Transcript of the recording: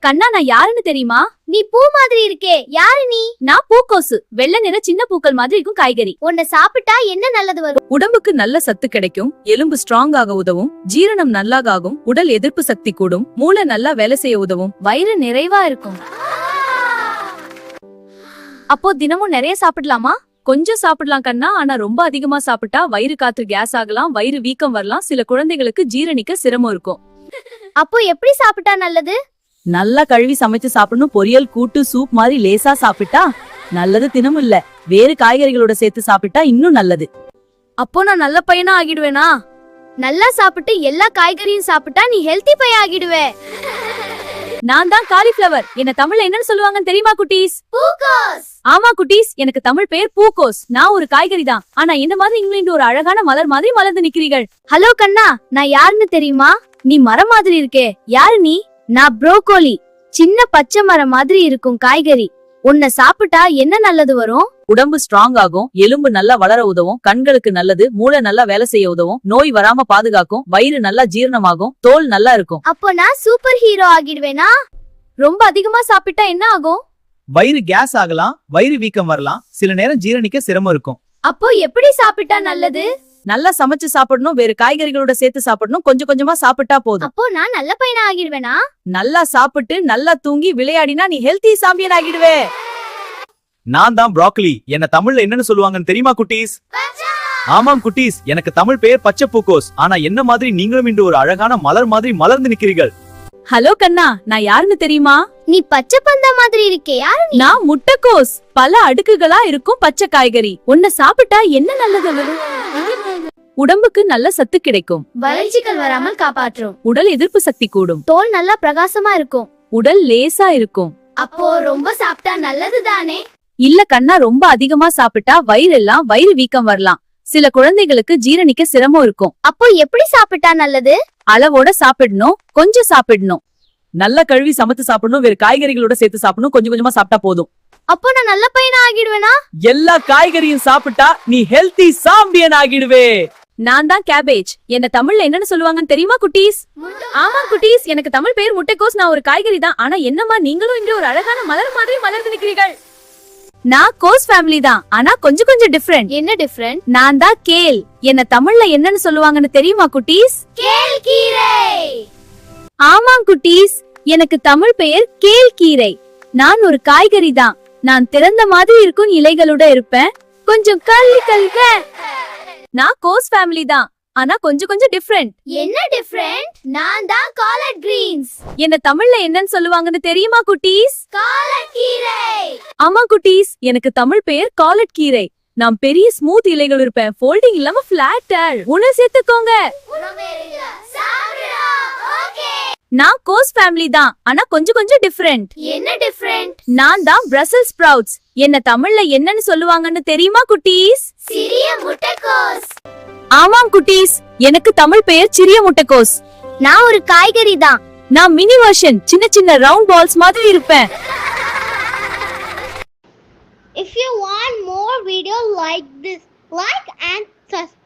கண்ணா, நான் யாருன்னு தெரியுமா? நீ பூ மாதிரி இருக்கே, யாரு நீ? நான் பூக்கோசு. வெள்ளை நிற சின்ன பூக்கள் மாதிரி இருக்கும் காய்கறி. உன்னை சாப்பிட்டா என்ன நல்லது வரும்? உடம்புக்கு நல்ல சத்து கிடைக்கும், எலும்பு ஸ்ட்ராங் ஆக உதவும், ஜீரணம் நல்லாகும், உடல் எதிர்ப்பு சக்தி கூடும், மூளை நல்லா வேலை செய்ய உதவும், வயிறு நிறைவா இருக்கும். அப்போ தினமும் நிறைய சாப்பிடலாமா? கொஞ்சம் சாப்பிடலாம் கண்ணா. ஆனா ரொம்ப அதிகமா சாப்பிட்டா வயிறு காத்து கேஸ் ஆகலாம், வயிறு வீக்கம் வரலாம், சில குழந்தைகளுக்கு ஜீரணிக்க சிரமம் இருக்கும். அப்போ எப்படி சாப்பிட்டா நல்லது? நல்லா கழுவி சமைச்சு சாப்பிடணும். பொரியல், கூட்டு, சூப் மாதிரி லேசா சாப்பிட்டா நல்லது. தினமும் இல்ல, வேறு காய்கறிகளோட சேர்த்து சாப்பிட்டா இன்னும் நல்லது. அப்போ நான் நல்ல பையனா ஆகிடுவேனா? நல்லா சாப்பிட்டு எல்லா காய்கறியும் சாப்பிட்டா நீ ஹெல்தி பையன் ஆகிடுவே. நான் தான் காலிஃபிளவர். என்ன தமிழ்ல என்னன்னு சொல்லுவாங்கன்னு தெரியுமா குட்டீஸ்? பூக்கோஸ். ஆமா குட்டீஸ், எனக்கு தமிழ் பேர் பூக்கோஸ். நான் ஒரு காய்கறி தான். ஆனா இந்த மாதிரி இங்கிலாந்து ஒரு அழகான மலர் மாதிரி மலர்ந்து நிக்கிறீர்கள். ஹலோ கண்ணா, நான் யாருன்னு தெரியுமா? நீ மரம் மாதிரி இருக்கே, யாரு நீ? நான் ப்ரோக்கோலி. சின்ன பச்சை மரம் மாதிரி இருக்கும் காய்கறி. உன்னை சாப்பிட்டா என்ன நல்லது வரும்? உடம்பு ஸ்ட்ராங் ஆகும், எலும்பு நல்லா வளர உதவும், கண்களுக்கு நல்லது, மூளை நல்லா வேலை செய்ய உதவும், நோய் வராம பாதுகாக்கும், வயிறு நல்லா ஜீரணமாகும், தோல் நல்லா இருக்கும். அப்போ நான் சூப்பர் ஹீரோ ஆகிடுவேனா? ரொம்ப அதிகமா சாப்பிட்டா என்ன ஆகும்? வயிறு கேஸ் ஆகலாம், வயிறு வீக்கம் வரலாம், சில நேரம் ஜீரணிக்க சிரமம் இருக்கும். அப்போ எப்படி சாப்பிட்டா நல்லது? நல்லா சமைச்சு சாப்பிடணும், வேறு காய்கறிகளோட சேர்த்து சாப்பிடணும், கொஞ்சம் கொஞ்சமா சாப்பிட்டா போதும். அப்போ நான் நல்ல பையனா ஆகிடுவேனா? நல்லா சாப்பிட்டு நல்லா தூங்கி விளையாடினா நீ ஹெல்தி சாம்பியன் ஆகிடுவே. நான் தான் ப்ரோக்கலி. என்ன தமிழ்ல என்னன்னு சொல்லுவாங்கன்னு தெரியுமா குட்டீஸ்? ஆமாம் குட்டீஸ், எனக்கு தமிழ் பெயர் பச்சை பூக்கோஸ். ஆனா என்ன மாதிரி நீங்களும் இன்று ஒரு அழகான மலர் மாதிரி மலர்ந்து நிக்கிறீர்கள். ஹலோ கண்ணா, நான் யாருன்னு தெரியுமா? நீ பச்சை பந்தா மாதிரி இருக்கே, யாரு நீ? நான் முட்டைக்கோஸ். பல அடுக்குகளா இருக்கும் பச்சை காய்கறி. உன்னை சாப்பிட்டா என்ன நல்லது வரும்? உடம்புக்கு நல்ல சத்து கிடைக்கும், வறட்சிகள் வராமல் காப்பாற்றும், உடல் எதிர்ப்பு சக்தி கூடும், தோல் நல்லா பிரகாசமா இருக்கும். உடல் லேசா இருக்கும். அப்போ ரொம்ப சாப்பிட்டா நல்லது தானே? இல்ல கண்ணா, ரொம்ப அதிகமா சாப்பிட்டா வயிறு வீக்கம் வரலாம், சில குழந்தைகளுக்கு ஜீரணிக்க சிரமம் இருக்கும். அப்போ எப்படி சாப்பிட்டா நல்லது? அளவோட சாப்பிடணும், கொஞ்சம் சாப்பிடணும். நல்லா கழுவி சமைச்சு சாப்பிடணும், வேறு காய்கறிகளோட சேர்த்து சாப்பிடணும், கொஞ்சம் கொஞ்சமா சாப்பிட்டா போதும். அப்போ நான் நல்ல பையனா ஆகிடுவேனா? எல்லா காய்கறியும் சாப்பிட்டா நீ ஹெல்தி சாம்பியன் ஆகிடுவே. நான் தான் கேபேஜ். என்ன தமிழ்ல என்னன்னு சொல்லுவாங்கன்னு தெரியுமா குட்டீஸ்? ஆமா குட்டீஸ், எனக்கு தமிழ் பேர் முட்டைக்கோஸ். நான் ஒரு காய்கறி தான். ஆனா என்னமா நீங்களும் இங்க ஒரு அழகான மலர் மாதிரி மலர்ந்து நிக்கிறீர்கள். நான் கோஸ் ஃபேமிலி தான். ஆனா கொஞ்சம் டிஃபரெண்ட். என்ன டிஃபரெண்ட்? நான் தான் கேல். என்ன தமிழ்ல என்னன்னு சொல்லுவாங்கன்னு தெரியுமா குட்டீஸ்? கேல் கீரை. ஆமாம் குட்டீஸ், எனக்கு தமிழ் பெயர் கேல் கீரை. நான் ஒரு காய்கறி தான். நான் திறந்த மாதிரி இருக்கும் இலைகளோட இருப்பேன், கொஞ்சம் கல்க. நான் கோஸ் ஃபேமிலி தான். ஆனா கொஞ்சம் டிஃபரெண்ட். என்ன டிஃபரெண்ட்? நான் தான் காலட் கிரீன்ஸ். என்ன தமிழ்ல என்னன்னு சொல்லுவாங்கன்னு தெரியுமா குட்டீஸ்? காலட் கீரை. ஆமா குட்டீஸ், எனக்கு தமிழ் பெயர் காலட் கீரை. நான் பெரிய ஸ்மூத் இலைகள் இருப்பேன், ஃபோல்டிங் இல்லாம பிளாட். உணவு சேர்த்துக்கோங்க. நான் கோஸ் ஃபேமிலி தான். ஆனா கொஞ்சம் டிஃபரெண்ட். என்ன டிஃபரெண்ட்? நான் தான் பிரசல்ஸ் ஸ்ப்ரவுட்ஸ். என்ன தமிழ்ல என்னன்னு சொல்லுவாங்கன்னு தெரியுமா குட்டீஸ்? சிறிய முட்டைக்கோஸ். ஆமாம் குட்டீஸ், எனக்கு தமிழ் பெயர் சிறிய முட்டைக்கோஸ். நான் ஒரு காய்கறி தான். நான் மினி வெர்ஷன், சின்ன ரவுண்ட் பால்ஸ் மாதிரி இருப்பேன். If you want more video like this, like and subscribe.